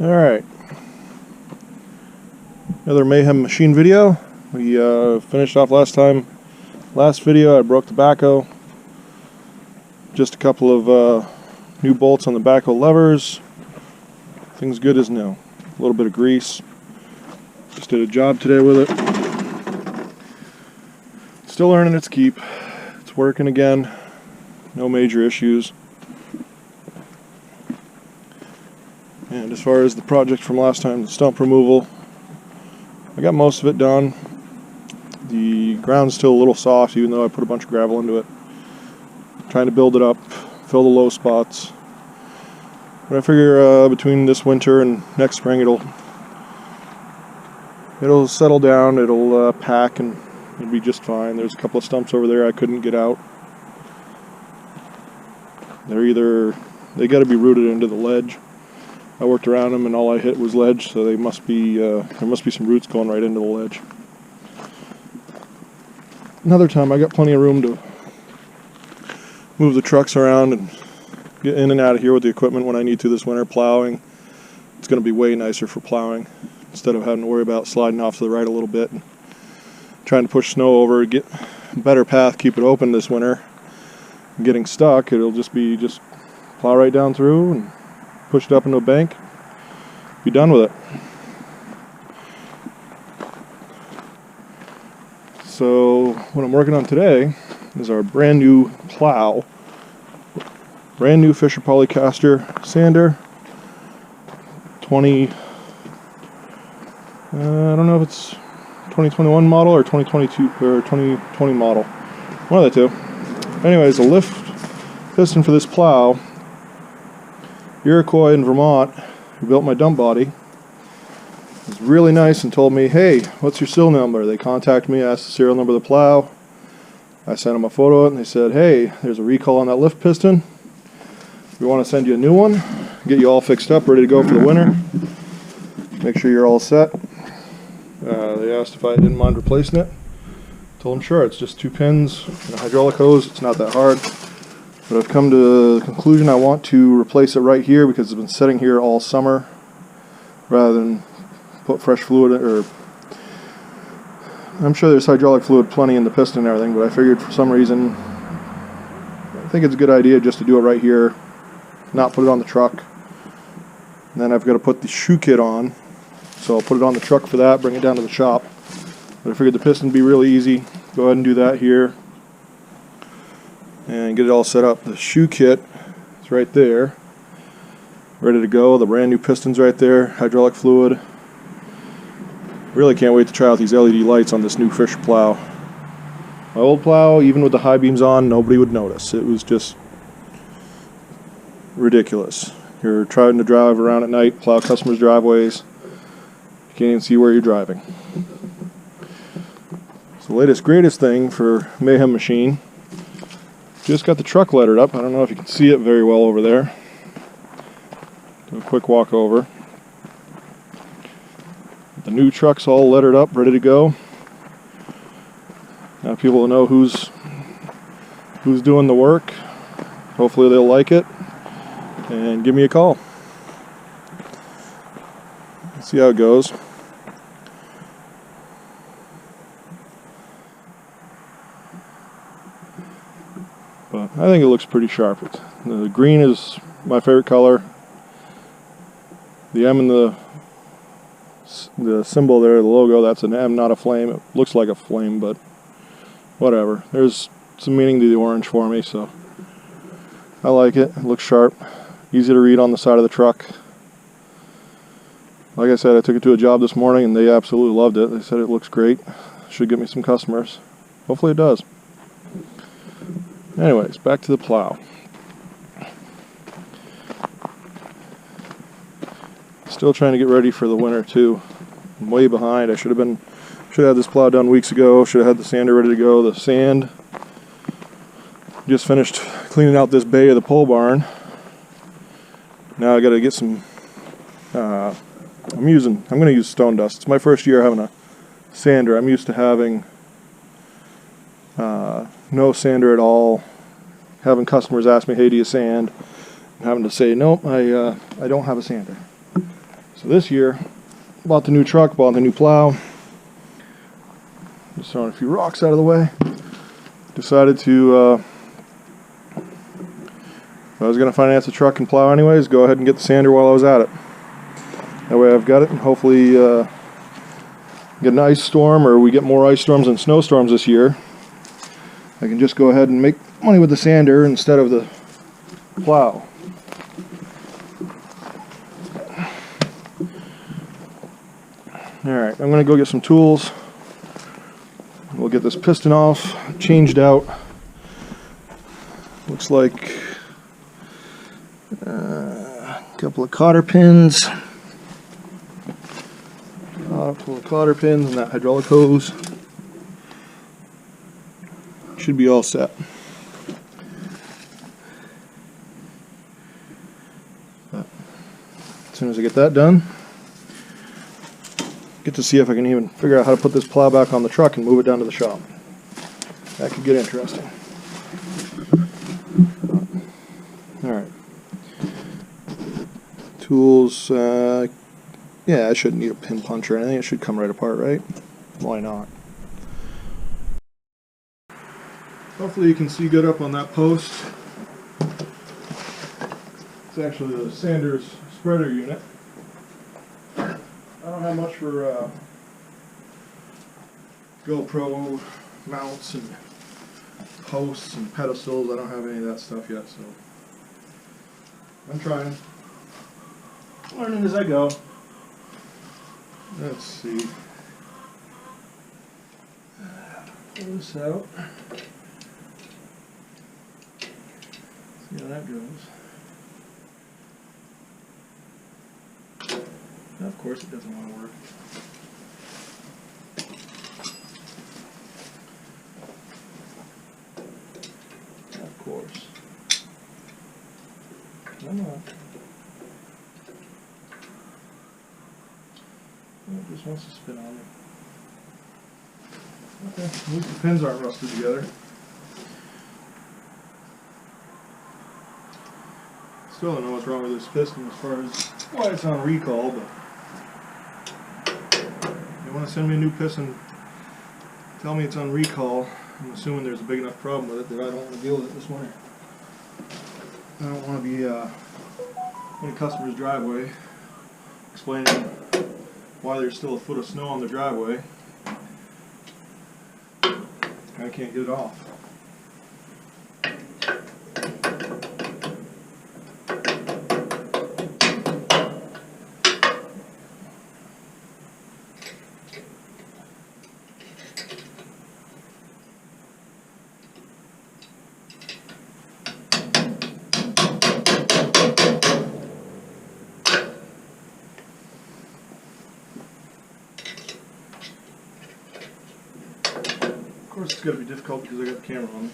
Alright, another Mayhem machine video. We finished off last video I broke the backhoe. Just a couple of new bolts on the backhoe levers. Things good as new. A little bit of grease. Just did a job today with it. Still earning its keep. It's working again. No major issues. And as far as the project from last time, the stump removal, I got most of it done. The ground's still a little soft, even though I put a bunch of gravel into it. Trying to build it up, fill the low spots. But I figure between this winter and next spring, it'll settle down. It'll pack, and it'll be just fine. There's a couple of stumps over there I couldn't get out. They got to be rooted into the ledge. I worked around them and all I hit was ledge, so there must be some roots going right into the ledge. Another time I got plenty of room to move the trucks around and get in and out of here with the equipment when I need to this winter plowing. It's going to be way nicer for plowing instead of having to worry about sliding off to the right a little bit and trying to push snow over, get a better path, keep it open this winter. And getting stuck, it'll just plow right down through and push it up into a bank, be done with it. So what I'm working on today is our brand new plow, brand new Fisher Polycaster sander, I don't know if it's 2021 model or 2022 or 2020 model, one of the two. Anyways, a lift piston for this plow, Iroquois in Vermont, who built my dump body, was really nice and told me, hey, what's your serial number? They contacted me, asked the serial number of the plow. I sent them a photo of it, and they said, hey, there's a recall on that lift piston. We want to send you a new one, get you all fixed up, ready to go for the winter. Make sure you're all set. They asked if I didn't mind replacing it. Told them sure, it's just 2 pins and a hydraulic hose, it's not that hard. But I've come to the conclusion I want to replace it right here because it's been sitting here all summer rather than put fresh fluid, or I'm sure there's hydraulic fluid plenty in the piston and everything, but I figured for some reason I think it's a good idea just to do it right here, not put it on the truck. And then I've got to put the shoe kit on, so I'll put it on the truck for that, bring it down to the shop. But I figured the piston would be really easy. Go ahead and do that here and get it all set up. The shoe kit is right there, ready to go. The brand new piston's right there, hydraulic fluid. Really can't wait to try out these LED lights on this new Fisher plow. My old plow, even with the high beams on, nobody would notice. It was just ridiculous. You're trying to drive around at night, plow customers' driveways. You can't even see where you're driving. It's the latest, greatest thing for Mayhem Machine. Just got the truck lettered up. I don't know if you can see it very well over there. Do a quick walk over. The new truck's all lettered up, ready to go. Now people will know who's doing the work. Hopefully they'll like it and give me a call. Let's see how it goes. But I think it looks pretty sharp. The green is my favorite color. The M and the symbol there, the logo, that's an M, not a flame. It looks like a flame, but whatever. There's some meaning to the orange for me, so I like it. It looks sharp, easy to read on the side of the truck. Like I said, I took it to a job this morning and they absolutely loved it. They said it looks great. Should get me some customers. Hopefully it does. Anyways, back to the plow. Still trying to get ready for the winter too. I'm way behind. I should have had this plow done weeks ago. Should have had the sander ready to go. The sand. Just finished cleaning out this bay of the pole barn. Now I got to get some. I'm going to use stone dust. It's my first year having a sander. I'm used to having no sander at all. Having customers ask me, hey, do you sand? And having to say, nope, I don't have a sander. So this year, bought the new truck, bought the new plow. Just throwing a few rocks out of the way. Decided to, if I was going to finance a truck and plow anyways, go ahead and get the sander while I was at it. That way I've got it, and hopefully get an ice storm, or we get more ice storms and snowstorms this year. I can just go ahead and make money with the sander instead of the plow. Alright, I'm going to go get some tools. We'll get this piston off, changed out. Looks like a couple of cotter pins. A couple of cotter pins and that hydraulic hose. Should be all set. But as soon as I get that done, get to see if I can even figure out how to put this plow back on the truck and move it down to the shop. That could get interesting. Alright. Tools, yeah, I shouldn't need a pin punch or anything. It should come right apart, right? Why not? Hopefully you can see good up on that post. It's actually the sander's spreader unit. I don't have much for GoPro mounts and posts and pedestals. I don't have any of that stuff yet, so I'm trying. Learning as I go. Let's see. Pull this out. See how that goes. Now, of course, it doesn't want to work. Of course. Come on. It just wants to spin on me. Okay, at least the pins aren't rusted together. Still don't know what's wrong with this piston as far as why it's on recall, but if you want to send me a new piston, tell me it's on recall. I'm assuming there's a big enough problem with it that I don't want to deal with it this winter. I don't want to be in a customer's driveway explaining why there's still a foot of snow on the driveway. I can't get it off. Of course, it's going to be difficult because I got the camera on me.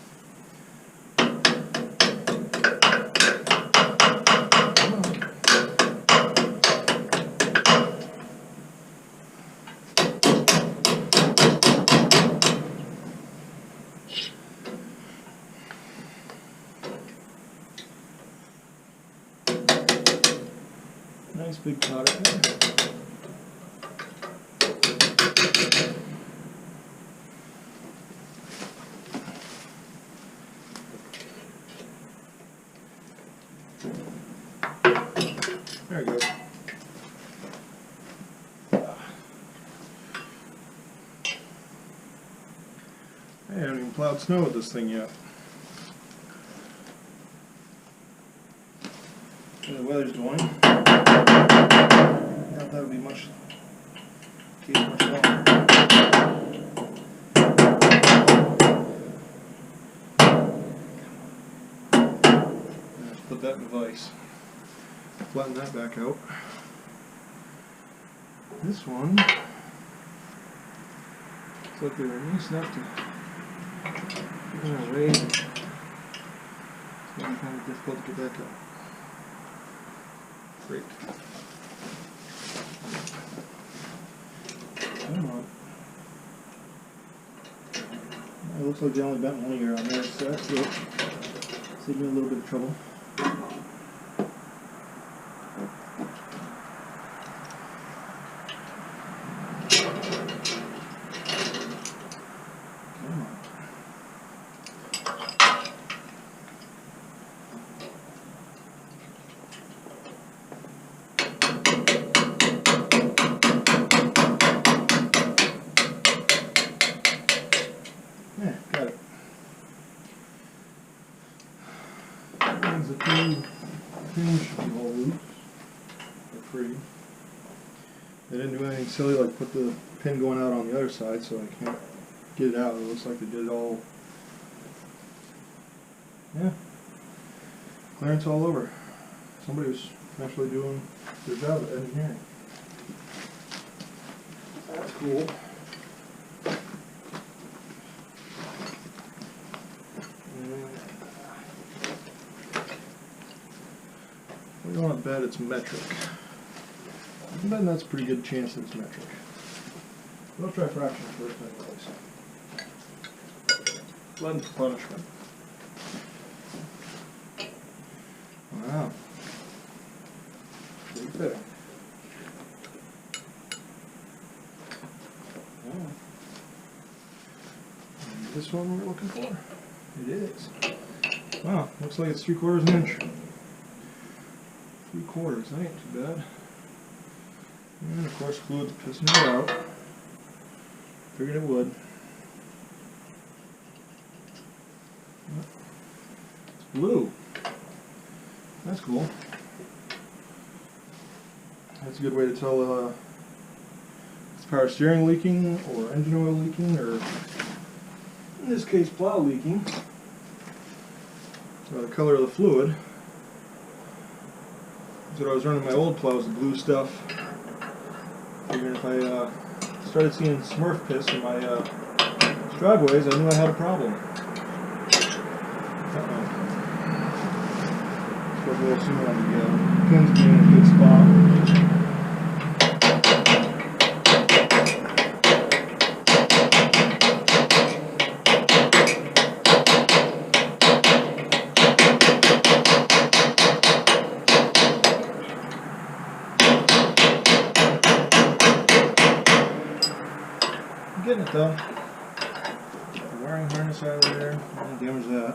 Nice big cotter. There you go. I haven't even plowed snow with this thing yet. The weather's doing. That would be much longer. Let's put that in the vise. Flatten that back out. This one looks like they were nice enough to get in our way. It's going to be kind of difficult to get back up. Great. Come on. It looks like they only bent one ear on there, so that's good. Saved me a little bit of trouble. the two pins should be all loose. They're free. They didn't do anything silly like put the pin going out on the other side, so I can't get it out. It looks like they did it all. Yeah. Clearance all over. Somebody was actually doing their job at engineering. That's cool. We don't want to bet it's metric. I'm betting that's a pretty good chance that it's metric. We'll try fraction first anyways. Lead for punishment. Wow. Pretty fitting. Oh. And this one we're looking for? It is. Wow, looks like it's 3/4 inch. 3/4, that ain't too bad. And of course glued the piston out. Figured it would. It's blue. That's cool. That's a good way to tell if it's power steering leaking or engine oil leaking, or in this case plow leaking. The color of the fluid. That's what I was running my old plows, the blue stuff. Figuring if I started seeing Smurf piss in my driveways, I knew I had a problem. A little sooner on the pins being in a good spot. I'm getting it though. The wiring harness out of there, I didn't damage that.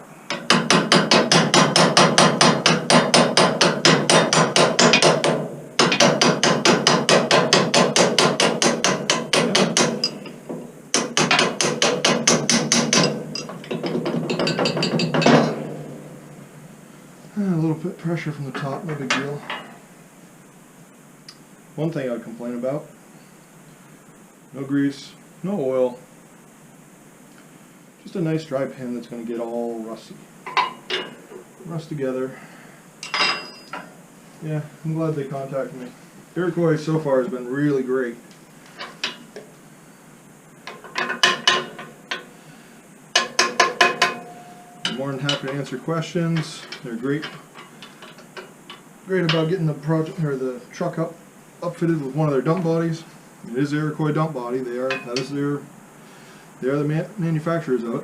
A little bit pressure from the top, no big deal. One thing I would complain about: no grease, no oil, just a nice dry pin that's going to get all rusty. Rust together. Yeah, I'm glad they contacted me. Iroquois so far has been really great. I'm more than happy to answer questions. They're great about getting the project or the truck upfitted with one of their dump bodies. It is the Iroquois dump body. They are the manufacturers of it.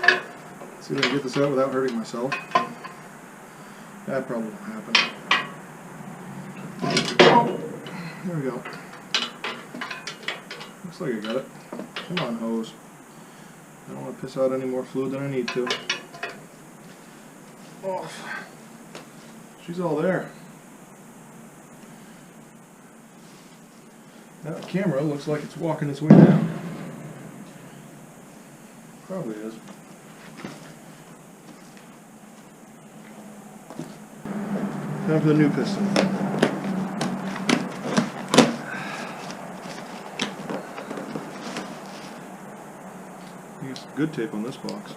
Let's see if I can get this out without hurting myself. That probably won't happen. Oh, there we go. Looks like I got it. Come on, hose. I don't want to piss out any more fluid than I need to. Oh, she's all there. That camera looks like it's walking its way down. Probably is. Time for the new piston. Use some good tape on this box.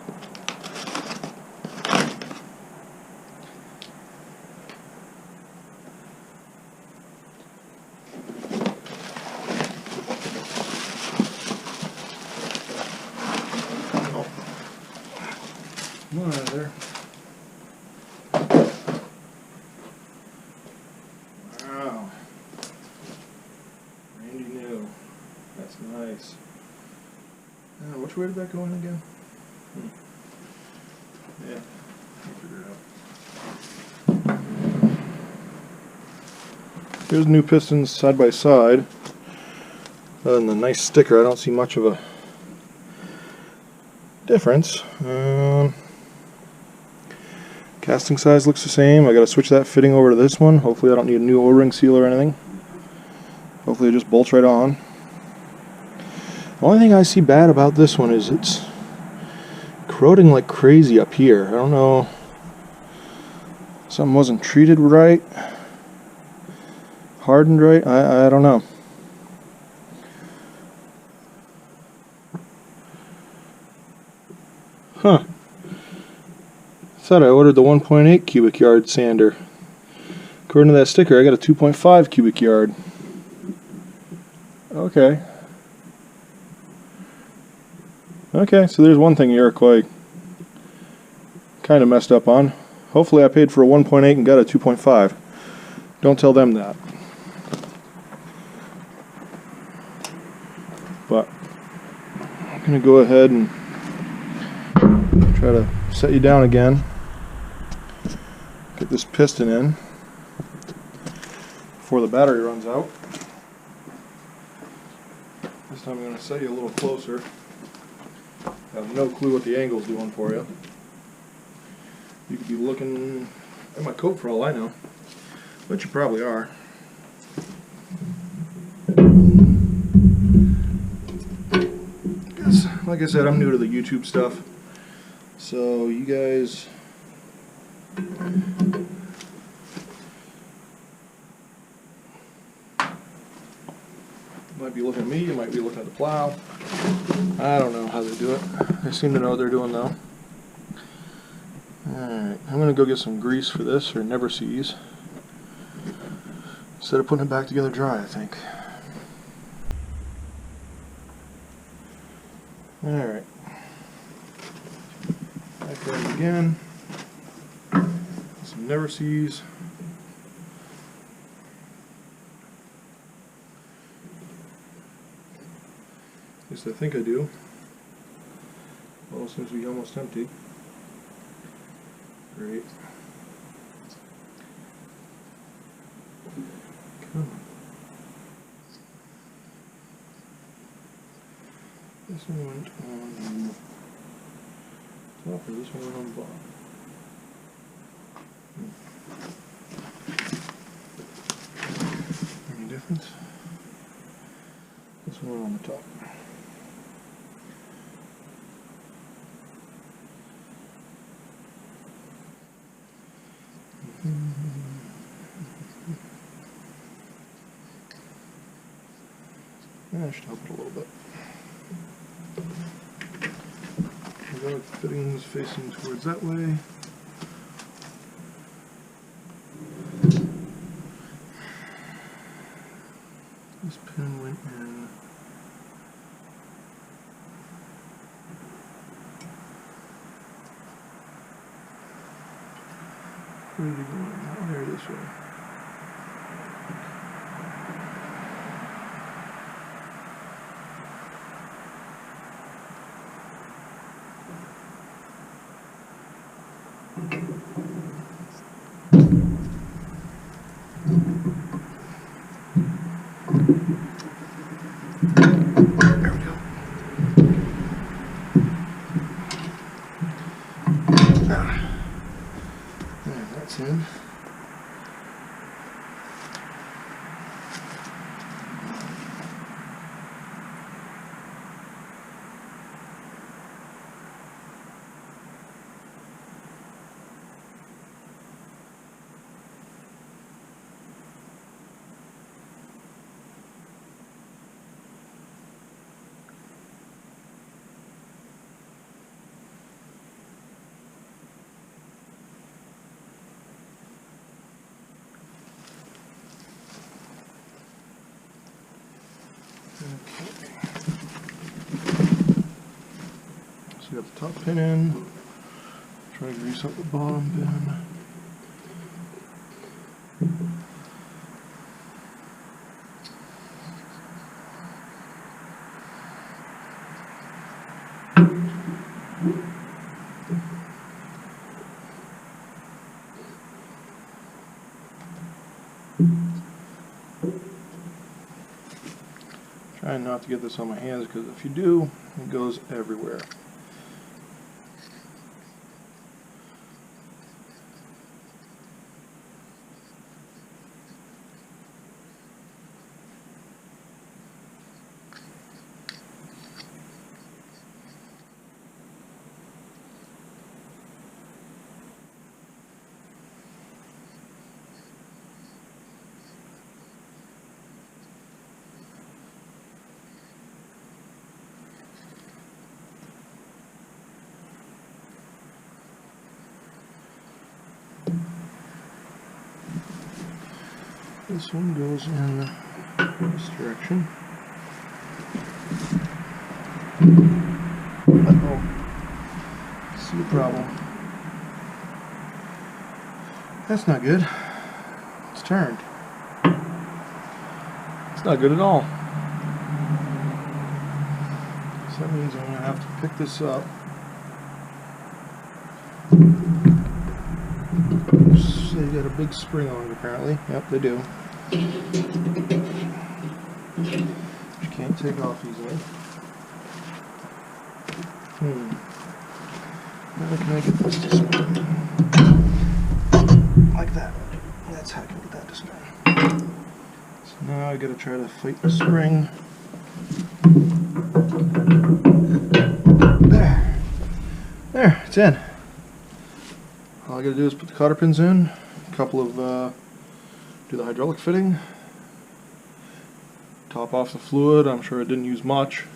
Come on out of there. Wow. Randy new. That's nice. Which way did that go in again? Yeah, I'll figure it out. Here's new pistons side by side. Other than the nice sticker, I don't see much of a difference. Casting size looks the same. I got to switch that fitting over to this one. Hopefully I don't need a new O-ring seal or anything. Hopefully it just bolts right on. The only thing I see bad about this one is it's corroding like crazy up here. I don't know Something wasn't treated right, hardened right. I don't know. Huh. I thought I ordered the 1.8 cubic yard sander. According to that sticker, I got a 2.5 cubic yard. Okay. Okay, so there's one thing Iroquois kind of messed up on. Hopefully I paid for a 1.8 and got a 2.5. Don't tell them that. But I'm going to go ahead and try to set you down again. Get this piston in before the battery runs out. This time I'm going to set you a little closer. I have no clue what the angle's doing for you. You could be looking at my coat for all I know, but you probably are. Because, like I said, I'm new to the YouTube stuff, so you guys might be looking at me, you might be looking at the plow. I don't know how they do it. They seem to know what they're doing though. Alright, I'm going to go get some grease for this, or Never Seas, instead of putting it back together dry, I think. Alright. Back at it again. Some Never Seas. At least I think I do. Well, it seems to be almost empty. Great. Come on. This one went on top, or this one went on the bottom? Any difference? This one went on the top. That should help it a little bit. We got fittings facing towards that way. This pin went in. Where did it go in? Oh, there, this way. There we go. There, that's in. Okay. So you got the top pin in. Try to grease up the bottom pin. Trying not to get this on my hands, because if you do, it goes everywhere. This one goes in this direction. Uh-oh. See a problem. That's not good. It's turned. It's not good at all. So that means I'm going to have to pick this up. Oops, they got a big spring on it apparently. Yep, they do. You can't take off easily. Now can I get this to spin? Like that. That's how I can get that to spin. So now I gotta try to fight the spring. There, it's in. All I gotta do is put the cotter pins in, a couple of, do the hydraulic fitting, top off the fluid. I'm sure it didn't use much,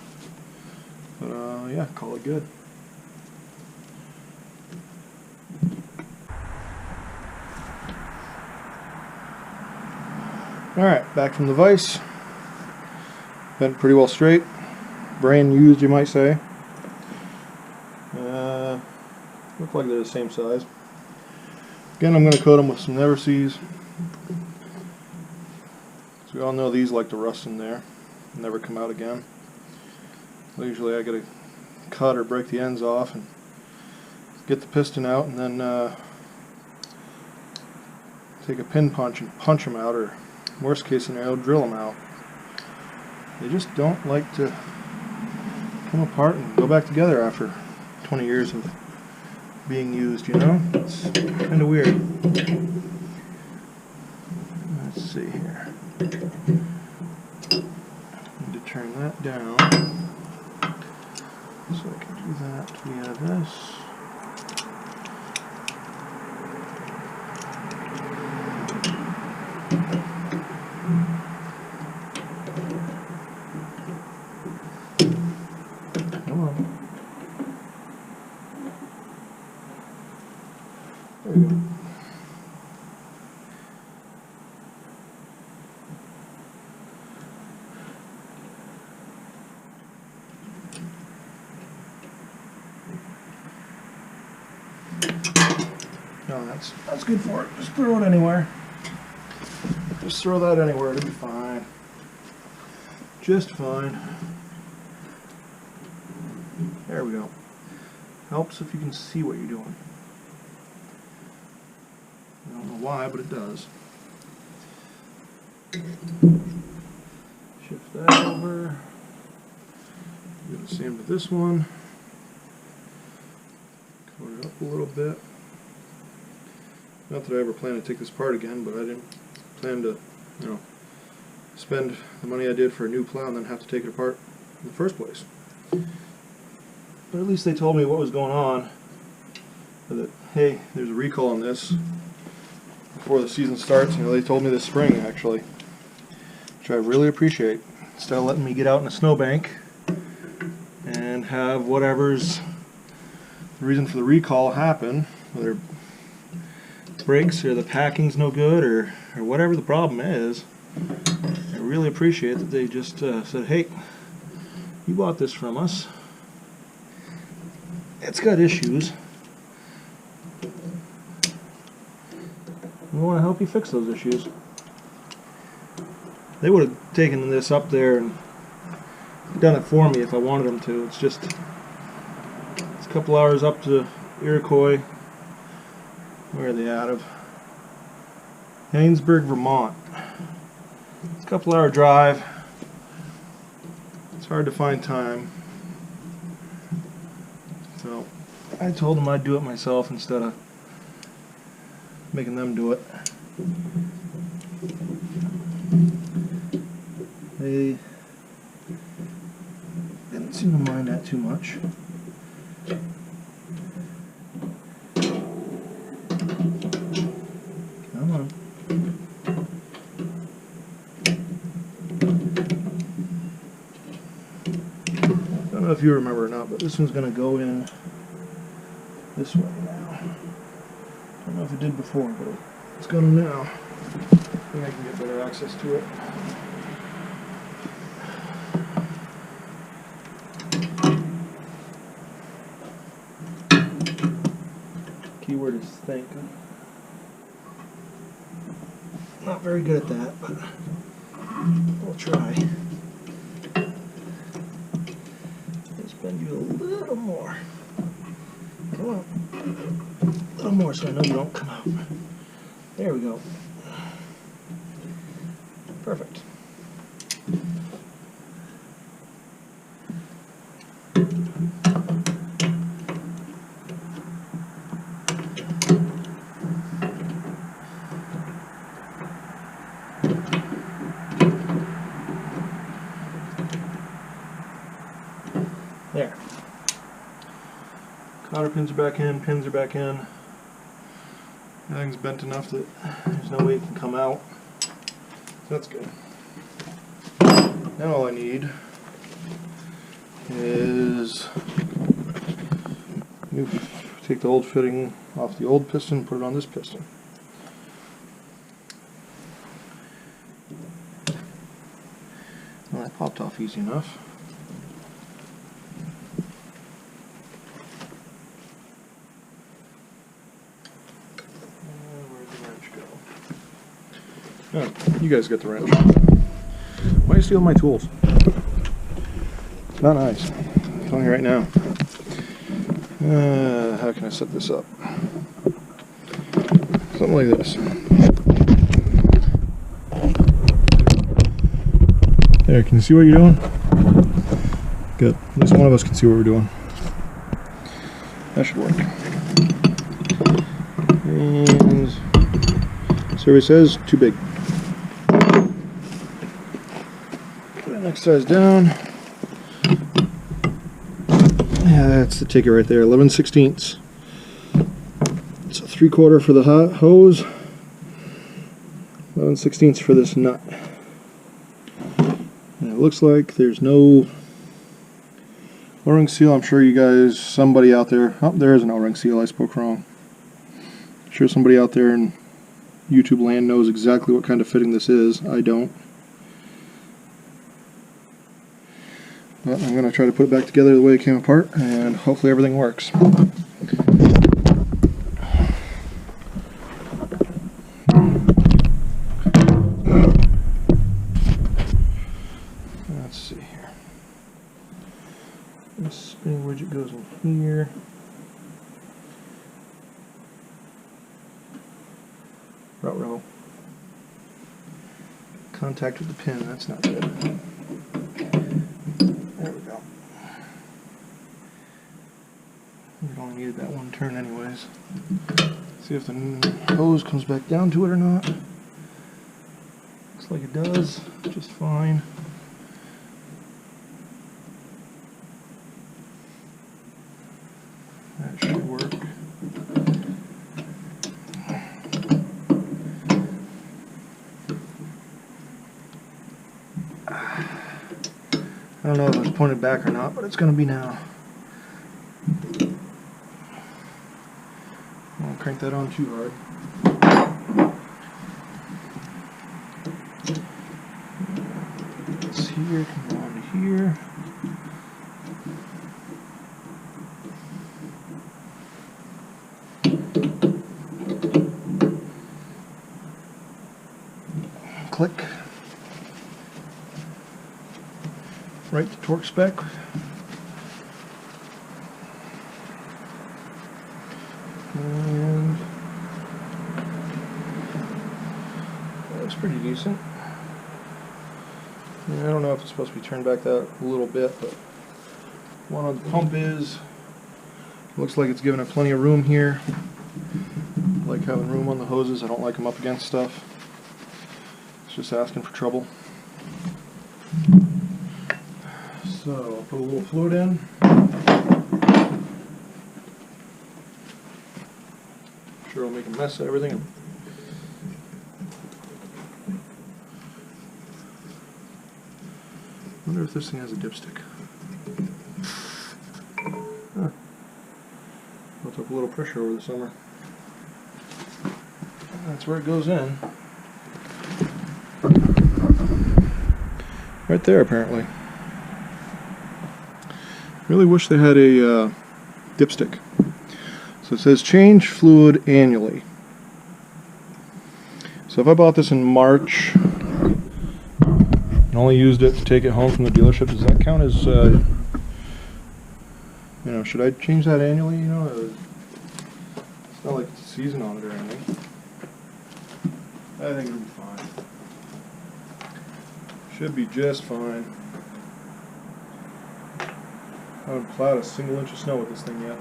but yeah, call it good. Alright, back from the vise. Bent pretty well straight. Brain used, you might say. Look like they're the same size. Again, I'm going to coat them with some Never Seas. So we all know these like to rust in there, never come out again. So usually I get to cut or break the ends off and get the piston out, and then take a pin punch and punch them out, or worst case scenario, drill them out. They just don't like to come apart and go back together after 20 years of being used, you know? It's kind of weird. Let's see here. Need to turn that down so I can do that via this. Come on. There we go. No, that's good for it. Just throw it anywhere. Just throw that anywhere, it'll be fine. Just fine. There we go. Helps if you can see what you're doing. I don't know why, but it does. Shift that over. Do the same with this one. Coat it up a little bit. Not that I ever plan to take this apart again, but I didn't plan to, you know, spend the money I did for a new plow and then have to take it apart in the first place. But at least they told me what was going on. That, hey, there's a recall on this before the season starts. You know, they told me this spring, actually, which I really appreciate. Instead of letting me get out in a snowbank and have whatever's the reason for the recall happen, whether it breaks or the packing's no good or whatever the problem is, I really appreciate that they just said, hey, you bought this from us. It's got issues. We want to help you fix those issues. They would have taken this up there and done it for me if I wanted them to. It's just, it's a couple hours up to Iroquois. Where are they out of? Hanesburg, Vermont. It's a couple hour drive. It's hard to find time. So I told them I'd do it myself instead of making them do it. They didn't seem to mind that too much. Come on. I don't know if you remember or not, but this one's going to go in this way now. I don't know if it did before, but it's going now. think I can get better access to it. Keyword is think. Not very good at that, but we'll try. Let's bend you a little more. Come on. A little more so I know you don't come out. There we go. Perfect. There. Cotter pins are back in, pins are back in. Everything's bent enough that there's no way it can come out. So that's good. Now all I need is take the old fitting off the old piston and put it on this piston. Well, that popped off easy enough. Oh, you guys get the wrench. Why are you stealing my tools? Not nice. I'm telling you right now. How can I set this up? Something like this. There, can you see what you're doing? Good. At least one of us can see what we're doing. That should work. And survey says too big. Next size down. Yeah, that's the ticket right there. 11/16. It's a 3/4 for the hose. 11/16 for this nut. And it looks like there's no O-ring seal. I'm sure you guys, somebody out there. Oh, there is an O-ring seal. I spoke wrong. I'm sure somebody out there in YouTube land knows exactly what kind of fitting this is. I don't. But I'm going to try to put it back together the way it came apart, and hopefully everything works. Let's see here. This spinning widget goes in here. Ruh-roh. Contact with the pin, that's not good. There we go. We only needed that one turn anyways. See if the hose comes back down to it or not. Looks like it does, just fine. That should work. I don't know if it's pointed back or not, but it's going to be now. I won't crank that on too hard. This here can go on to here. Click. Right to torque spec. And that looks pretty decent. I don't know if it's supposed to be turned back that a little bit, but one on the pump is. Looks like it's giving it plenty of room here. I like having room on the hoses. I don't like them up against stuff. It's just asking for trouble. So I'll put a little fluid in. Sure, I'll make a mess of everything. I wonder if this thing has a dipstick. Huh. Built up a little pressure over the summer. That's where it goes in. Right there, apparently. Really wish they had a dipstick. So it says change fluid annually. So if I bought this in March and only used it to take it home from the dealership, does that count as, you know, should I change that annually? You know, it's not like it's a season on it or anything. I think it'll be fine. Should be just fine. I haven't plowed a single inch of snow with this thing yet.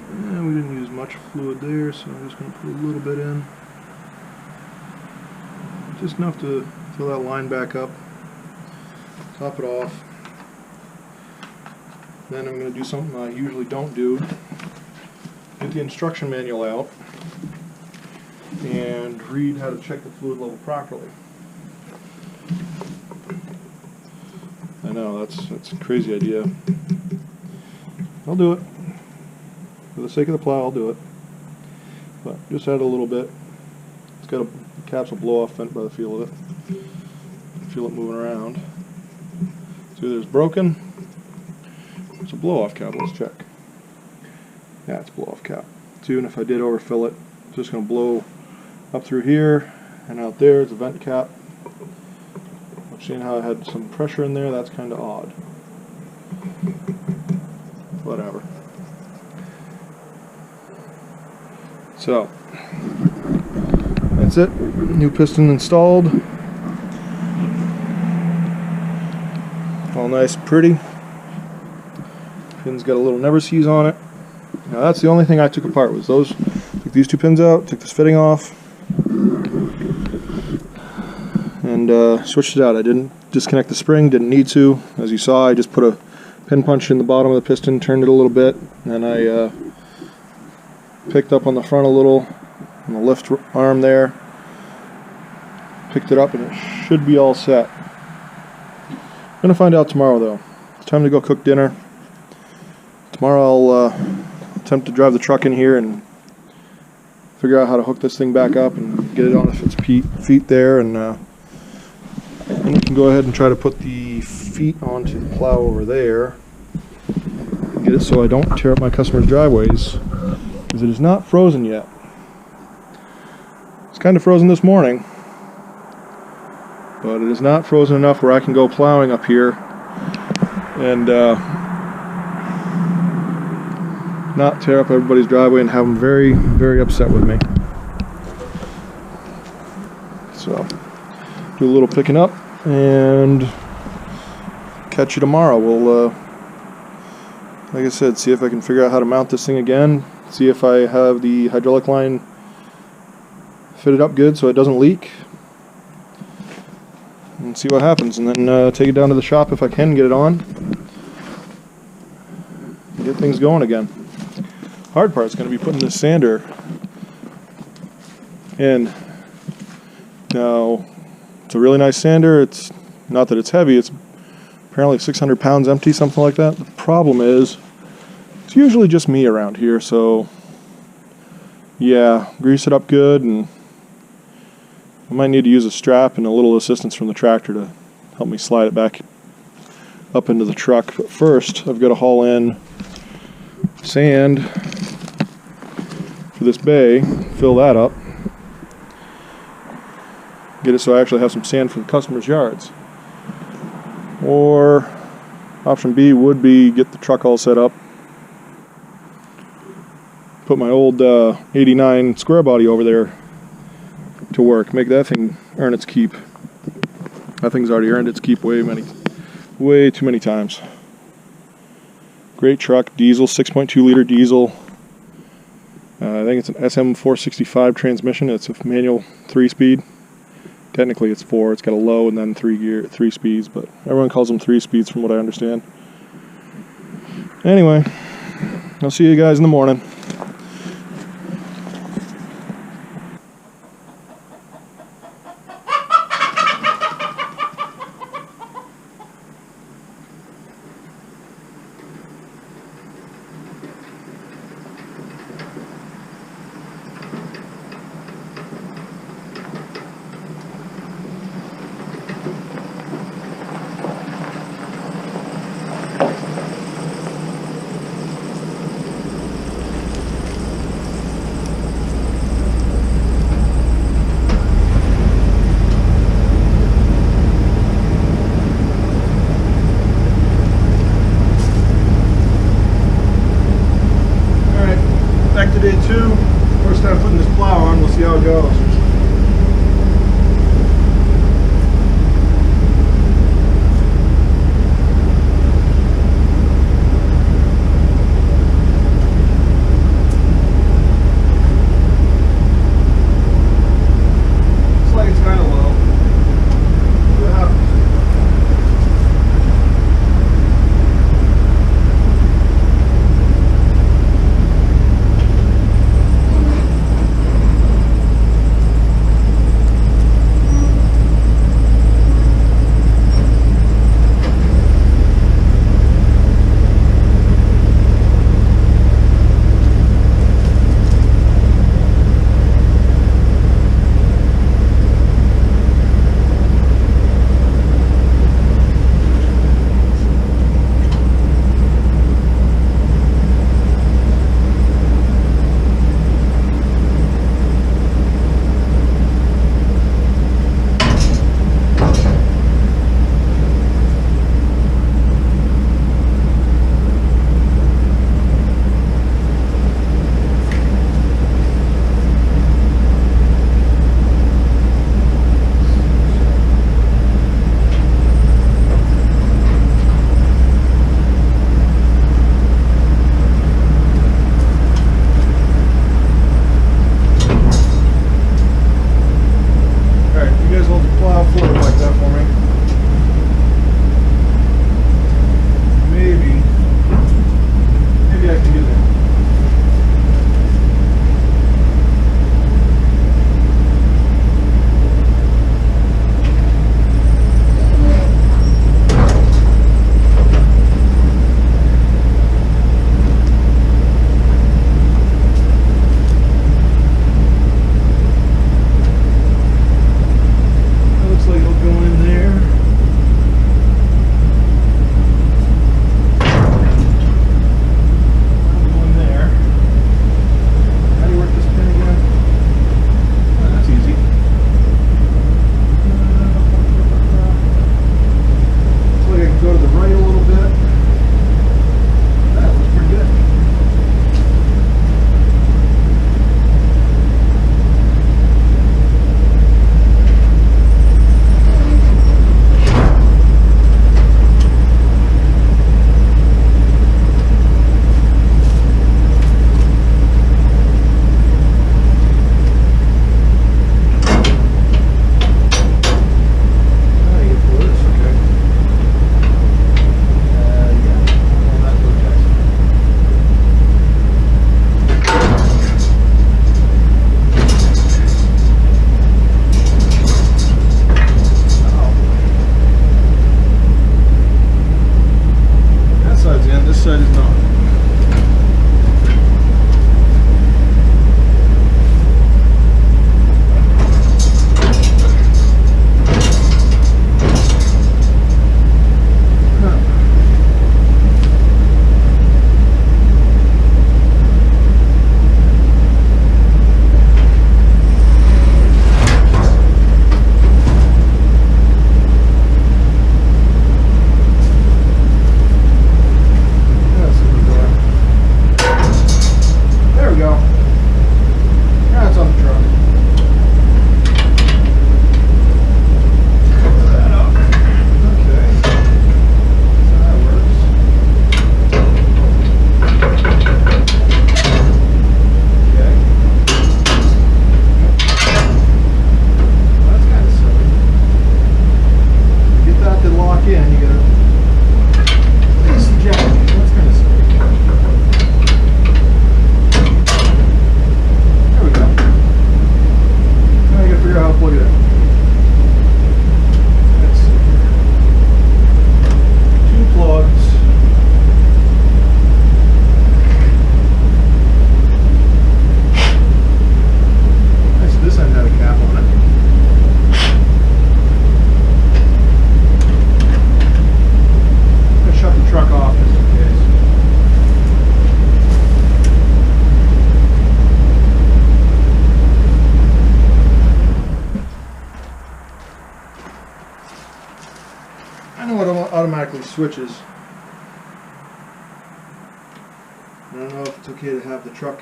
And we didn't use much fluid there, so I'm just going to put a little bit in. Just enough to fill that line back up. Top it off. Then I'm going to do something I usually don't do. Get the instruction manual out and read how to check the fluid level properly. I know, that's a crazy idea. I'll do it. For the sake of the plow, I'll do it. But just add a little bit. It's got a capsule blow off vent by the feel of it. Feel it moving around. See, there's broken. It's a blow-off cap. Let's check. Yeah, it's a blow-off cap. So even if I did overfill it, it's just going to blow up through here and out there. It's a vent cap. I'm seeing how I had some pressure in there. That's kind of odd. Whatever. So that's it. New piston installed. All nice and pretty. Pin's got a little never sees on it. Now that's the only thing I took apart was those. Took these two pins out, took this fitting off, and switched it out. I didn't disconnect the spring, didn't need to. As you saw, I just put a pin punch in the bottom of the piston, turned it a little bit, and I picked up on the front a little, on the lift arm there, picked it up, and it should be all set. I'm gonna find out tomorrow though. It's time to go cook dinner. Tomorrow I'll attempt to drive the truck in here and figure out how to hook this thing back up and get it on its feet there, and then we can go ahead and try to put the feet onto the plow over there. Get it so I don't tear up my customers' driveways, because it is not frozen yet. It's kind of frozen this morning, but it is not frozen enough where I can go plowing up here and not tear up everybody's driveway and have them very, very upset with me. So, do a little picking up and catch you tomorrow. We'll, like I said, see if I can figure out how to mount this thing again, see if I have the hydraulic line fitted up good so it doesn't leak, and see what happens, and then take it down to the shop if I can get it on and get things going again. Hard part's going to be putting this sander in. Now, it's a really nice sander. It's not that it's heavy, it's apparently 600 pounds empty, something like that. The problem is, it's usually just me around here, so yeah, grease it up good, and I might need to use a strap and a little assistance from the tractor to help me slide it back up into the truck. But first, I've got to haul in sand for this bay, fill that up, get it so I actually have some sand for the customers' yards. Or option B would be get the truck all set up, put my old 89 square body over there to work, make that thing earn its keep. That thing's already earned its keep way too many times. Great truck, diesel, 6.2 liter diesel. I think it's an SM465 transmission. It's a manual 3-speed. Technically it's 4. It's got a low and then 3 speeds, but everyone calls them 3 speeds from what I understand. Anyway, I'll see you guys in the morning. I know it automatically switches. I don't know if it's okay to have the truck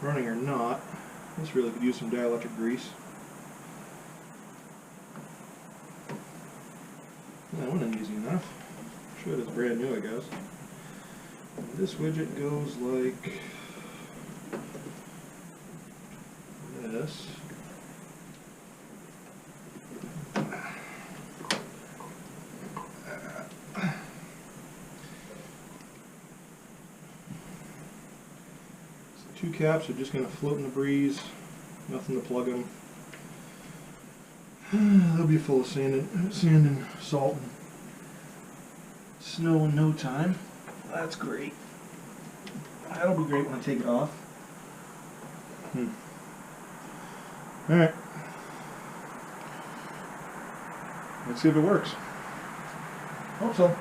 running or not. This really could use some dielectric grease. That one ain't easy enough. Should, it's brand new, I guess. And this widget goes like this. Two caps are just going to float in the breeze, nothing to plug them. They'll be full of sand and salt and snow in no time. That's great. That'll be great when I take it off. Alright. Let's see if it works. Hope so.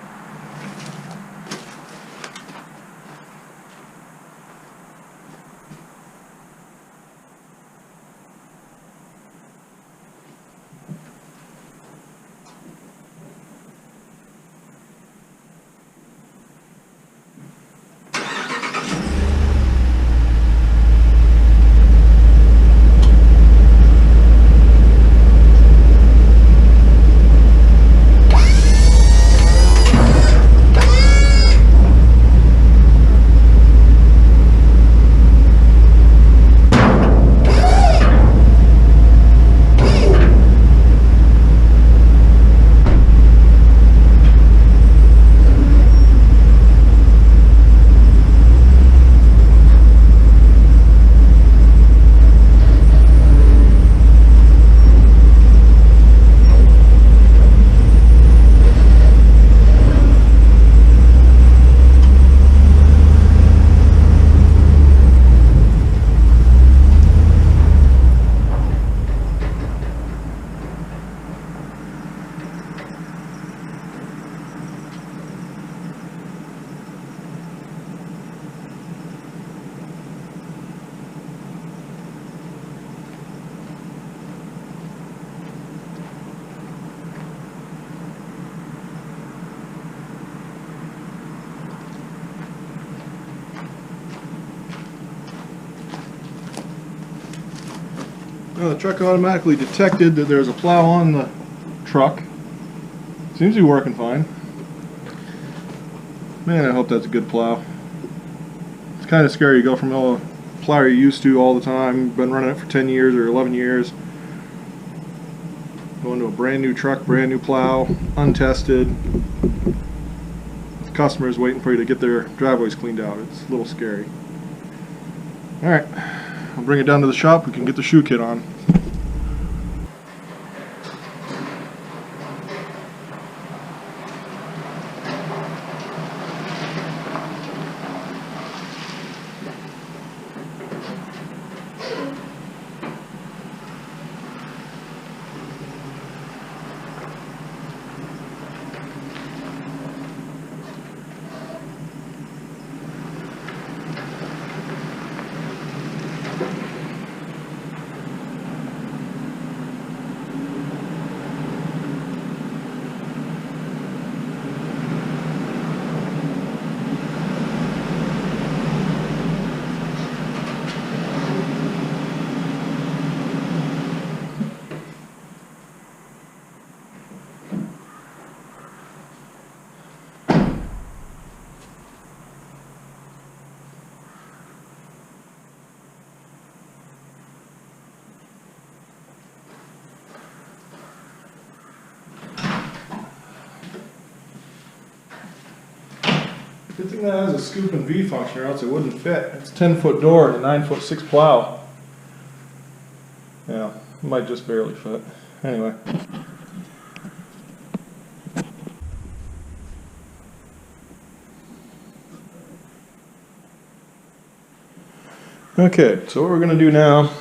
Well, the truck automatically detected that there's a plow on the truck. Seems to be working fine. Man, I hope that's a good plow. It's kind of scary. You go from a plow you're used to all the time, been running it for 10 years or 11 years, going to a brand new truck, brand new plow, untested. The customer's waiting for you to get their driveways cleaned out. It's a little scary. Alright, I'll bring it down to the shop. We can get the shoe kit on. Good thing that has a scoop and V function, or else it wouldn't fit. It's a 10-foot door and a 9'6" plow. Yeah, it might just barely fit. Anyway. Okay, so what we're going to do now,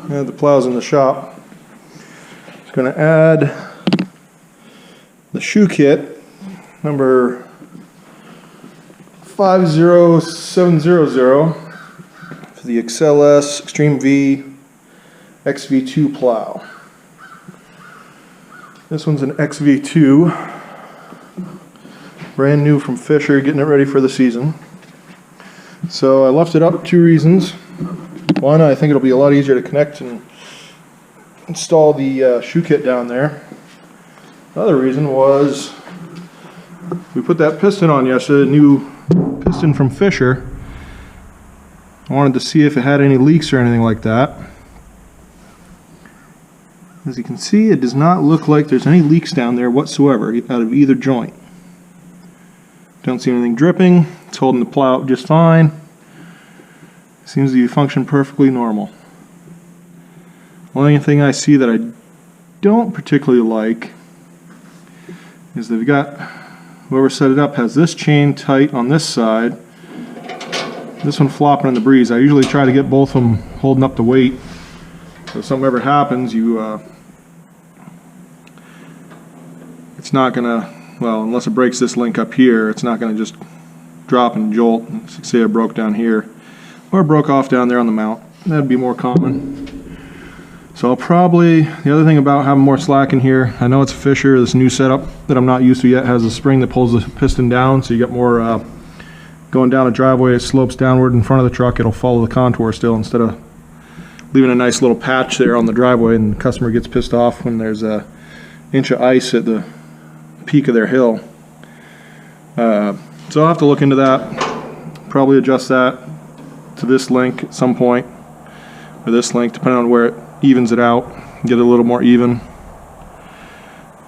the plow's in the shop. Just going to add the shoe kit, number 50700, for the XLS Extreme V XV2 Plow. This one's an XV2, brand new from Fisher, getting it ready for the season. So I left it up, 2 reasons. One, I think it'll be a lot easier to connect and install the shoe kit down there. Another reason was we put that piston on yesterday, a new piston from Fisher. I wanted to see if it had any leaks or anything like that. As you can see, it does not look like there's any leaks down there whatsoever out of either joint. Don't see anything dripping. It's holding the plow up just fine. Seems to function perfectly normal. Only thing I see that I don't particularly like is they've got, whoever set it up has this chain tight on this side, this one flopping in the breeze. I usually try to get both of them holding up the weight, so if something ever happens, it's not gonna, well, unless it breaks this link up here, it's not gonna just drop and jolt. Say it broke down here, or broke off down there on the mount. That'd be more common. So I'll probably, the other thing about having more slack in here, I know it's a Fisher, this new setup that I'm not used to yet has a spring that pulls the piston down, so you get more going down a driveway, it slopes downward in front of the truck, it'll follow the contour still instead of leaving a nice little patch there on the driveway, and the customer gets pissed off when there's an inch of ice at the peak of their hill. So I'll have to look into that, probably adjust that to this link at some point, or this link, depending on where it evens it out, get it a little more even.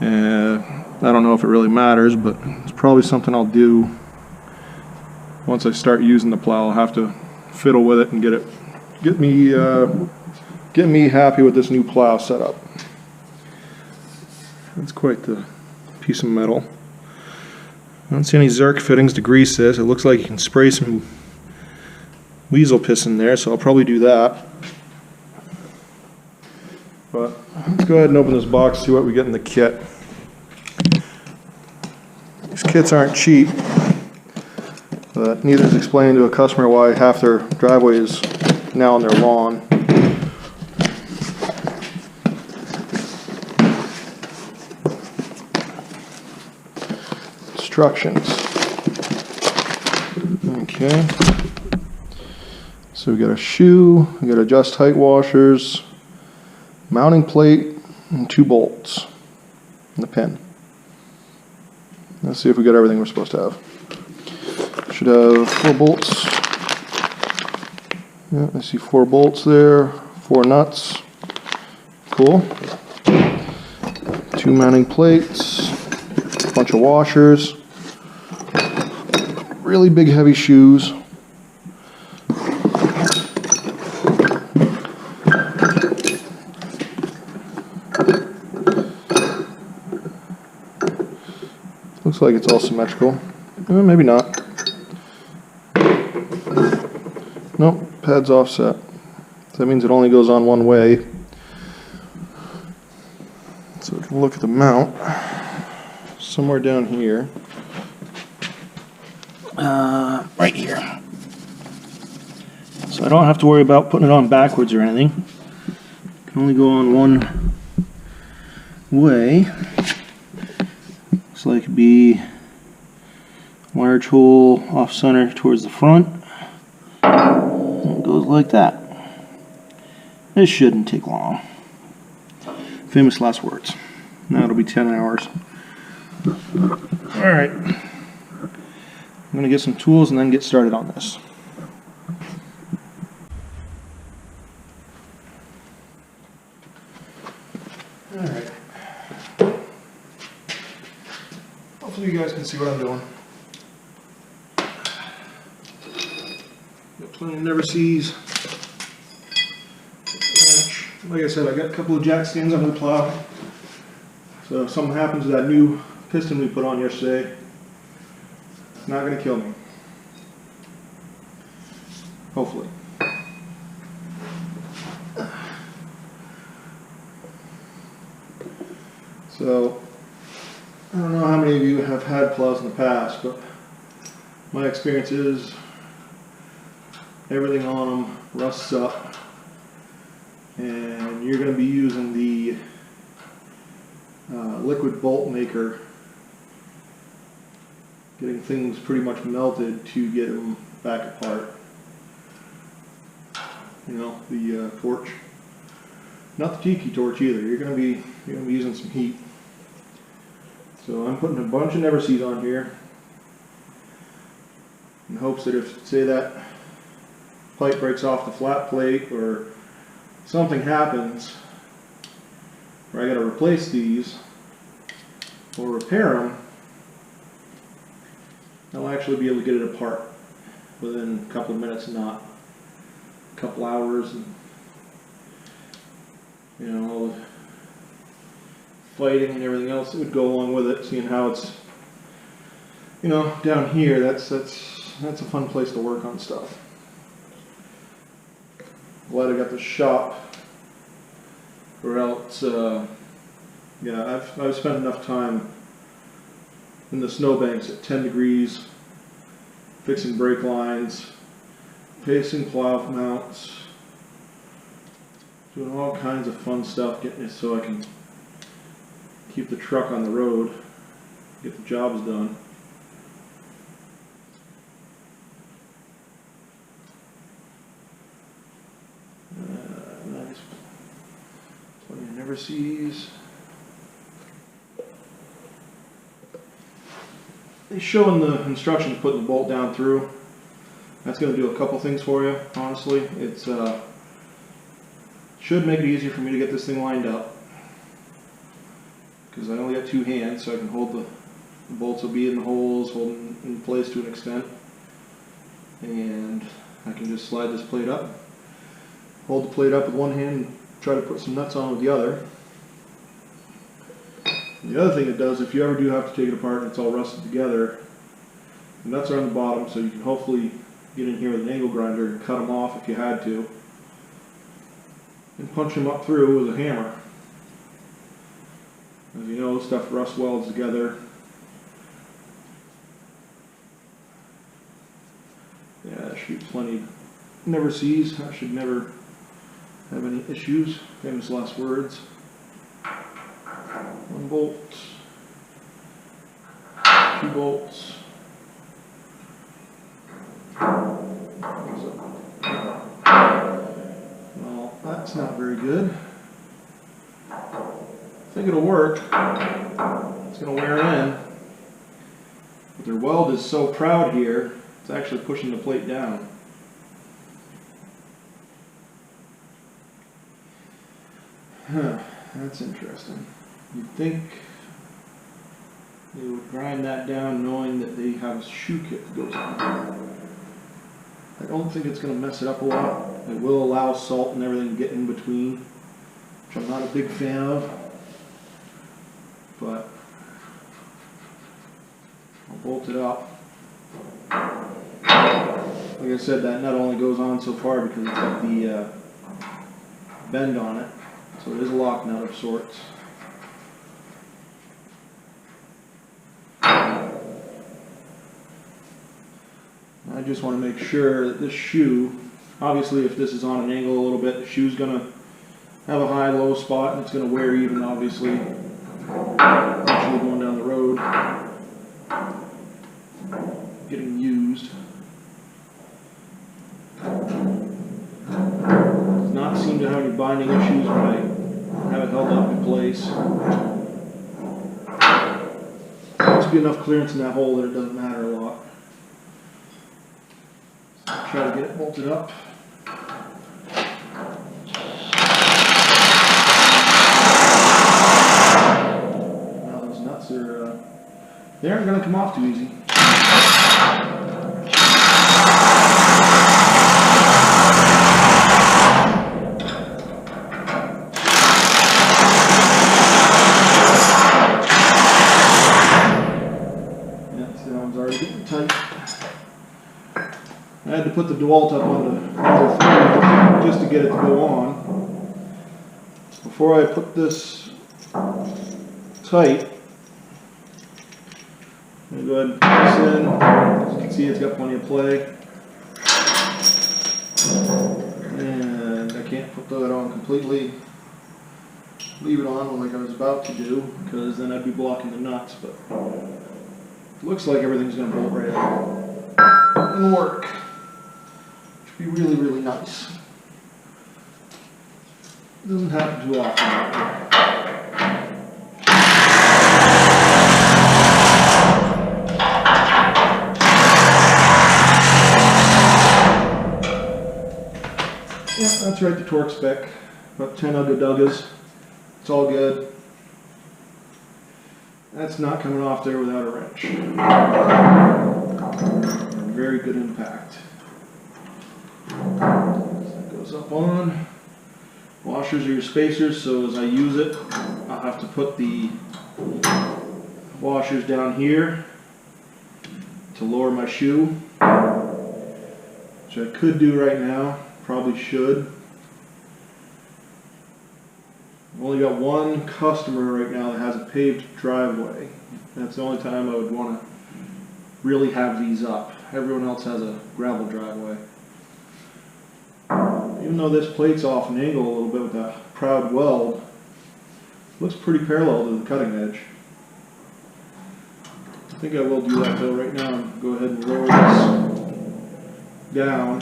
I don't know if it really matters, but it's probably something I'll do once I start using the plow. I'll have to fiddle with it and get me happy with this new plow setup. That's quite the piece of metal. I don't see any Zerk fittings to grease this. It looks like you can spray some weasel piss in there, so I'll probably do that. But let's go ahead and open this box, see what we get in the kit. These kits aren't cheap, but neither is explaining to a customer why half their driveway is now on their lawn. Instructions. Okay. So we got a shoe, we got adjust height washers, mounting plate, and 2 bolts, and the pin. Let's see if we got everything we're supposed to have. Should have 4 bolts. Yeah, I see 4 bolts there, 4 nuts. Cool. 2 mounting plates, a bunch of washers, really big heavy shoes. Looks like it's all symmetrical. Maybe not. Nope, pad's offset. That means it only goes on one way. So we can look at the mount. Somewhere down here. Right here. So I don't have to worry about putting it on backwards or anything. It can only go on one way. Looks like it'd be large hole off center towards the front. And it goes like that. This shouldn't take long. Famous last words. Now it'll be 10 hours. Alright. I'm going to get some tools and then get started on this. Alright. Hopefully you guys can see what I'm doing. Got plenty of never sees. Like I said, I got a couple of jack stands under the plow. So if something happens to that new piston we put on yesterday, it's not going to kill me. Hopefully. So, I don't know how many of you have had plows in the past, but my experience is everything on them rusts up, and you're going to be using the liquid bolt maker, getting things pretty much melted to get them back apart. You know, the torch, not the tiki torch either. You're gonna be using some heat. So I'm putting a bunch of never seeds on here in hopes that if, say, that pipe breaks off the flat plate or something happens where I got to replace these or repair them, I'll actually be able to get it apart within a couple of minutes, not a couple hours, and you know, all the fighting and everything else that would go along with it. Seeing how it's, you know, down here, that's a fun place to work on stuff. Glad I got the shop, or else, yeah, I've spent enough time in the snowbanks at 10 degrees, fixing brake lines, pasting plow mounts, doing all kinds of fun stuff, getting it so I can keep the truck on the road, get the jobs done. Nice. Plenty of never sees. They show in the instructions putting the bolt down through. That's going to do a couple things for you, honestly. It's should make it easier for me to get this thing lined up, because I only got two hands, so I can hold the bolts will be in the holes, holding in place to an extent, and I can just slide this plate up, hold the plate up with one hand, and try to put some nuts on with the other. The other thing it does, if you ever do have to take it apart and it's all rusted together, the nuts are on the bottom, so you can hopefully get in here with an angle grinder and cut them off if you had to, and punch them up through with a hammer. As you know, stuff rust welds together. Yeah, that should be plenty. Never sees. I should never have any issues. Famous last words. One bolt. Two bolts. Well, that's not very good. I think it'll work. It's going to wear in. But their weld is so proud here, it's actually pushing the plate down. Huh, that's interesting. You'd think they would grind that down knowing that they have a shoe kit that goes on. I don't think it's going to mess it up a lot. It will allow salt and everything to get in between, which I'm not a big fan of. But I'll bolt it up. Like I said, that nut only goes on so far because it's got the bend on it. So it is a lock nut of sorts. I just want to make sure that this shoe, obviously if this is on an angle a little bit, the shoe's going to have a high-low spot and it's going to wear even, obviously, actually going down the road, getting used. Does not seem to have any binding issues when I have it held up in place. Must be enough clearance in that hole that it doesn't matter a lot. Try to get it bolted up. Now those nuts are, they aren't going to come off too easy. Yeah, see that one's already getting tight. I had to put the DeWalt up on the number 3 just to get it to go on. Before I put this tight, I'm going to go ahead and put this in. As you can see, it's got plenty of play. And I can't put that on completely leave it on like I was about to do, because then I'd be blocking the nuts, but it looks like everything's going to bolt right out and work. Should be really, really nice. It doesn't happen too often. Yeah, that's right, the torque spec. About 10 ugga-duggas. It's all good. That's not coming off there without a wrench. Very good impact. So that goes up on. Washers are your spacers, so as I use it, I'll have to put the washers down here to lower my shoe, which I could do right now. Probably should. I've only got one customer right now that has a paved driveway. That's the only time I would want to really have these up. Everyone else has a gravel driveway. Even though this plate's off an angle a little bit with that proud weld, it looks pretty parallel to the cutting edge. I think I will do that though right now and go ahead and lower this down.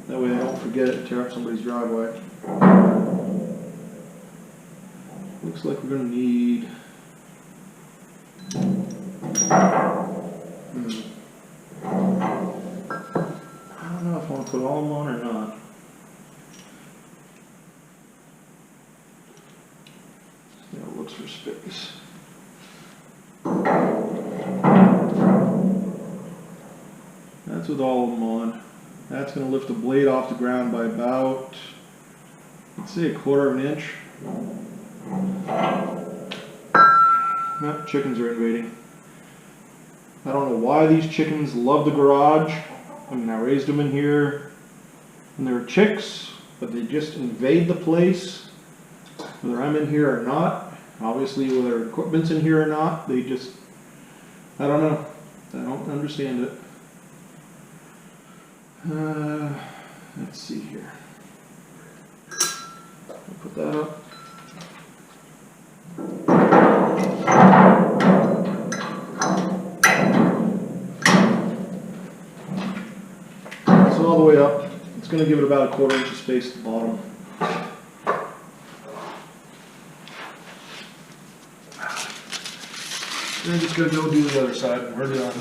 That way I don't forget it and tear up somebody's driveway. Looks like we're going to need I don't know if I want to put all of them on or not. See how it looks for space. That's with all of them on. That's going to lift the blade off the ground by about, let's say, 1/4 of an inch. No, chickens are invading. I don't know why these chickens love the garage. I mean, I raised them in here when they were chicks, but they just invade the place, whether I'm in here or not. Obviously, whether equipment's in here or not, they just, I don't know. I don't understand it. Let's see here. I'll put that up. So all the way up, it's going to give it about 1/4 inch of space at the bottom. And I'm just going to go do the other side and we're done.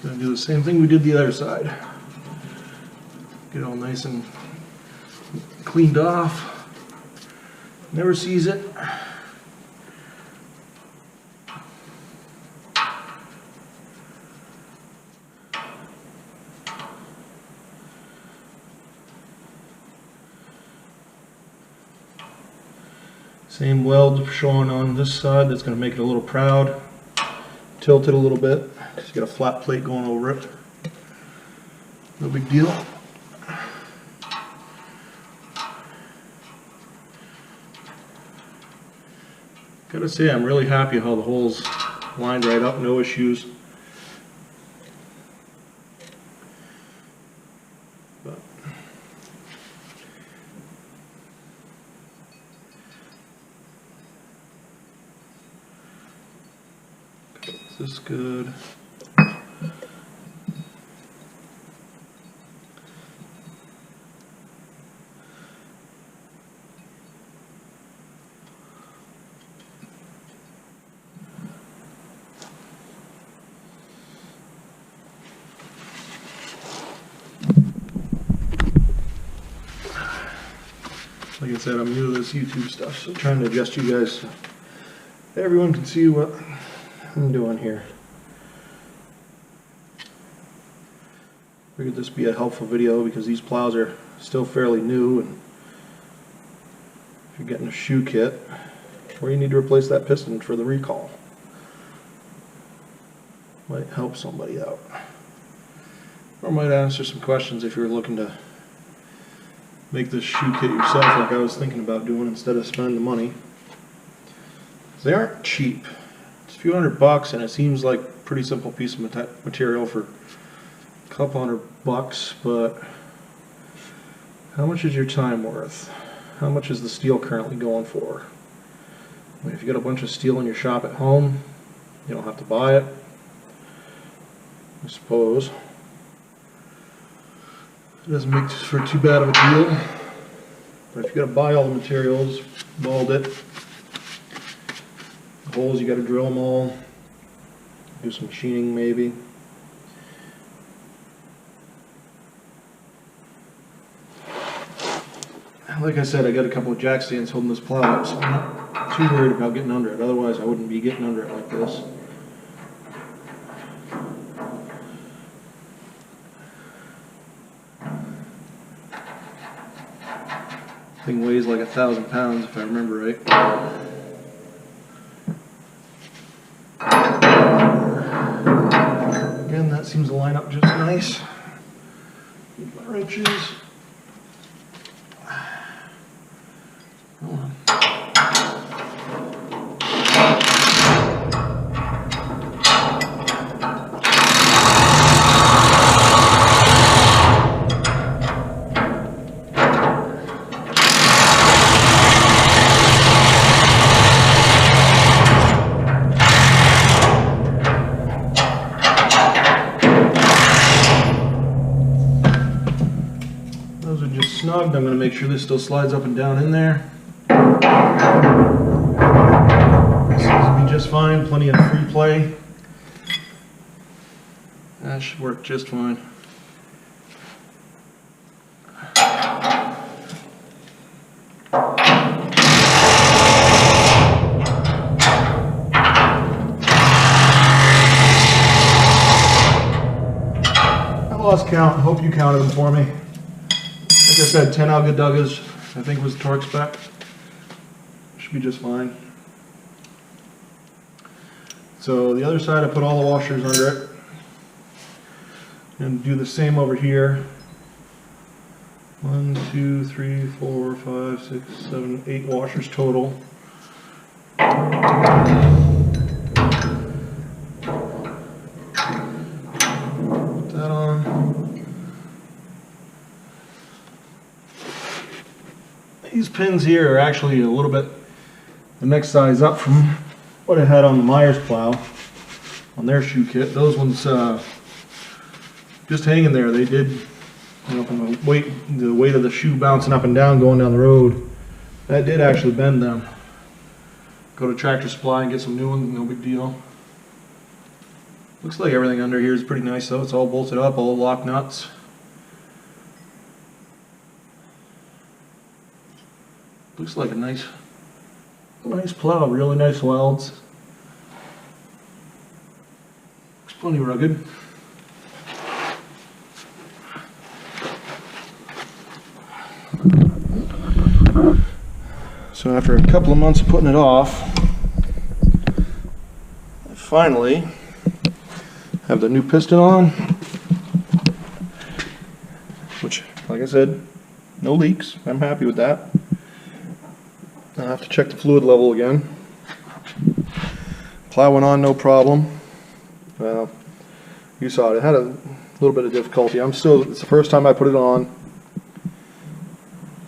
Going to do the same thing we did the other side. Get it all nice and cleaned off. Never sees it. Same weld showing on this side. That's going to make it a little proud. Tilt it a little bit. Just got a flat plate going over it. No big deal. Gotta say, I'm really happy how the holes lined right up, no issues. But is this good? Like I said, I'm new to this YouTube stuff, so I'm trying to adjust you guys so everyone can see what I'm doing here. Figured this would be a helpful video because these plows are still fairly new, and if you're getting a shoe kit, or you need to replace that piston for the recall, might help somebody out. Or might answer some questions if you're looking to make this shoe kit yourself like I was thinking about doing instead of spending the money. They aren't cheap. It's a few $100 and it seems like a pretty simple piece of material for a couple $100, but how much is your time worth? How much is the steel currently going for? I mean, if you got a bunch of steel in your shop at home, you don't have to buy it, I suppose. It doesn't make for too bad of a deal. But if you got to buy all the materials, mold it, the holes you got to drill them all, do some machining maybe. Like I said, I got a couple of jack stands holding this plow up, so I'm not too worried about getting under it. Otherwise, I wouldn't be getting under it like this. Thing weighs like 1,000 pounds if I remember right. Again, that seems to line up just nice. Need my wrenches. Hold on. Those are just snugged. I'm going to make sure this still slides up and down in there. This seems to be just fine. Plenty of free play. That should work just fine. I lost count. Hope you counted them for me. Like I said, 10 Alga-Duggas, I think was the torque spec. Should be just fine. So the other side, I put all the washers under it. And do the same over here. 1, 2, 3, 4, 5, 6, 7, 8 washers total. Put that on. These pins here are actually a little bit the next size up from what I had on the Myers plow on their shoe kit. Those ones just hanging there. They did, you know, from the weight of the shoe bouncing up and down going down the road, that did actually bend them. Go to Tractor Supply and get some new ones, no big deal. Looks like everything under here is pretty nice though. It's all bolted up, all lock nuts. Looks like a nice plow, really nice welds. Looks plenty rugged. So after a couple of months of putting it off, I finally have the new piston on, which, like I said, no leaks. I'm happy with that. I'll have to check the fluid level again. Plow went on no problem. Well, you saw it. It had a little bit of difficulty. It's the first time I put it on.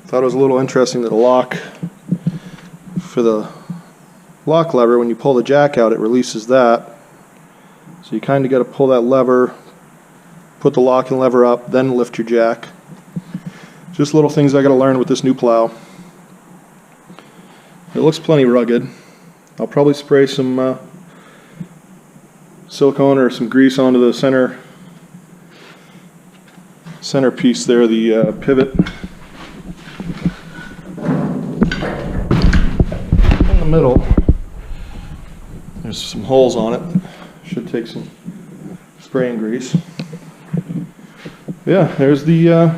Thought it was a little interesting that the lock for the lock lever, when you pull the jack out, it releases that. So you kind of got to pull that lever, put the lock and lever up, then lift your jack. Just little things I got to learn with this new plow. It looks plenty rugged. I'll probably spray some silicone or some grease onto the center piece there, the pivot. In the middle, there's some holes on it. Should take some spraying grease. Yeah, there's the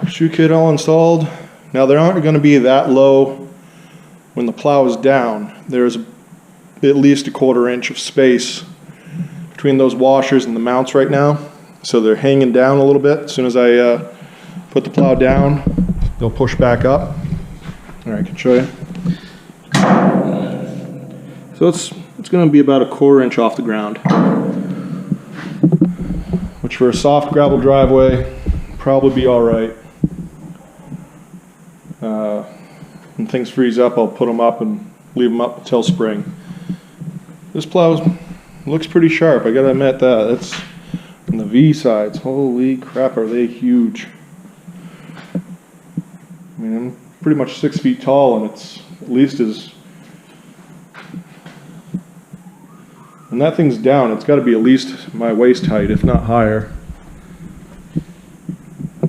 shoe kit all installed. Now they aren't going to be that low when the plow is down. There's at least a 1/4 inch of space between those washers and the mounts right now, so they're hanging down a little bit. As soon as I put the plow down, they'll push back up. All right, I can show you. So it's going to be about a 1/4 inch off the ground, which for a soft gravel driveway probably be all right. When things freeze up, I'll put them up and leave them up until spring. This plow looks pretty sharp, I gotta admit that. That's on the V sides. Holy crap, are they huge. I mean, I'm pretty much 6 feet tall, and it's at least as... When that thing's down, it's got to be at least my waist height, if not higher.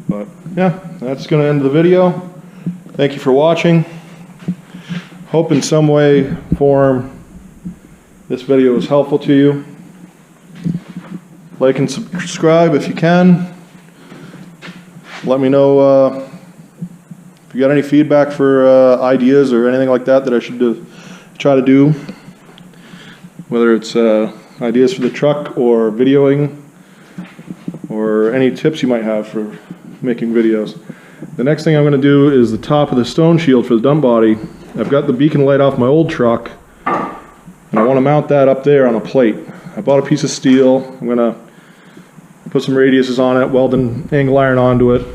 But yeah, that's going to end the video. Thank you for watching. Hope in some way, form, this video was helpful to you. Like and subscribe if you can. Let me know if you got any feedback for ideas or anything like that I should try to do. Whether it's ideas for the truck or videoing, or any tips you might have for making videos. The next thing I'm going to do is the top of the stone shield for the dump body. I've got the beacon light off my old truck, and I want to mount that up there on a plate. I bought a piece of steel. I'm going to put some radiuses on it, weld an angle iron onto it.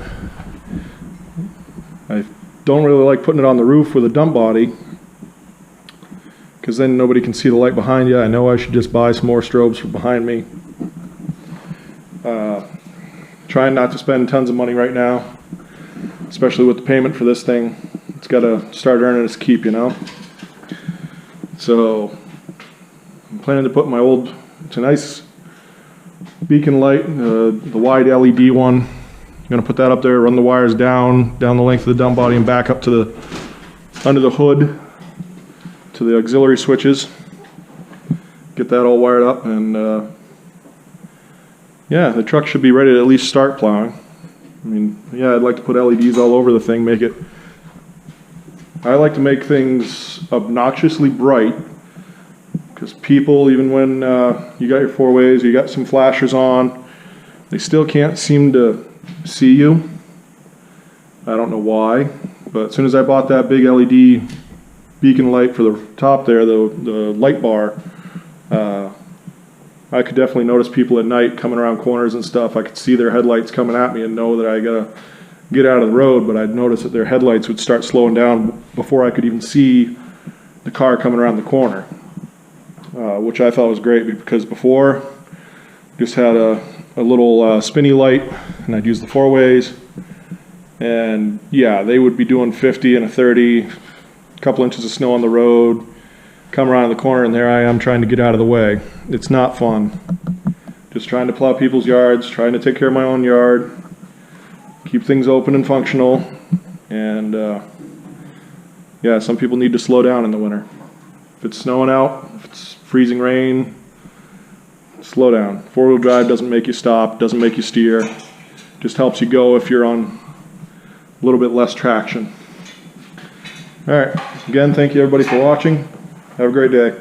I don't really like putting it on the roof with a dump body, because then nobody can see the light behind you. I know I should just buy some more strobes for behind me. Trying not to spend tons of money right now, especially with the payment for this thing. It's got to start earning its keep, you know. So I'm planning to put my old, it's a nice beacon light, the wide LED one. I'm going to put that up there, run the wires down the length of the dump body and back up to the under the hood to the auxiliary switches. Get that all wired up, and yeah, the truck should be ready to at least start plowing. I mean, yeah, I'd like to put LEDs all over the thing, make it... I like to make things obnoxiously bright, because people, even when you got your four-ways, you got some flashers on, they still can't seem to see you. I don't know why, but as soon as I bought that big LED beacon light for the top there, the light bar, I could definitely notice people at night coming around corners and stuff. I could see their headlights coming at me and know that I gotta get out of the road, but I'd notice that their headlights would start slowing down before I could even see the car coming around the corner, which I thought was great, because before just had a little spinny light, and I'd use the four-ways, and yeah, they would be doing 50 and a 30, a couple inches of snow on the road, come around the corner, and there I am trying to get out of the way. It's not fun. Just trying to plow people's yards, trying to take care of my own yard, keep things open and functional, and yeah, some people need to slow down in the winter. If it's snowing out, if it's freezing rain, slow down. Four-wheel drive doesn't make you stop, doesn't make you steer, just helps you go if you're on a little bit less traction. Alright, again, thank you everybody for watching. Have a great day.